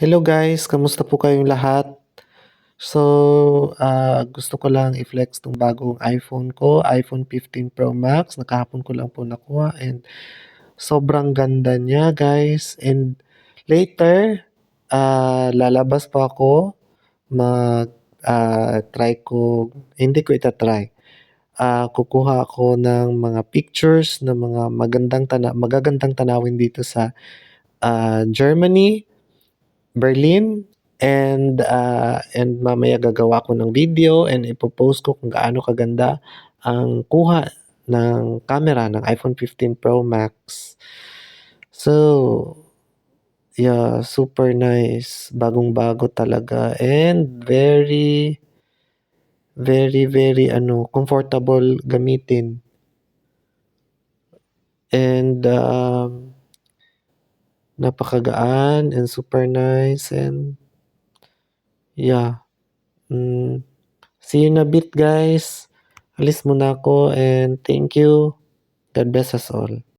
Hello guys, kamusta po kayong lahat? So, gusto ko lang i-flex 'tong bagong iPhone ko, iPhone 15 Pro Max, na kahapon ko lang po nakuha and sobrang ganda niya guys and later, lalabas pa ako try ko hindi ko ita-try, kukuha ako ng mga pictures ng mga magagandang tanawin dito sa, Germany, Berlin, and mamaya gagawa ako ng video and ipo-post ko kung gaano kaganda ang kuha ng camera ng iPhone 15 Pro Max. So, yeah, super nice, bagong-bago talaga and very, very, very comfortable gamitin. And, napakagaan and super nice and yeah, see you in a bit guys. Alis muna ako and thank you. God bless us all.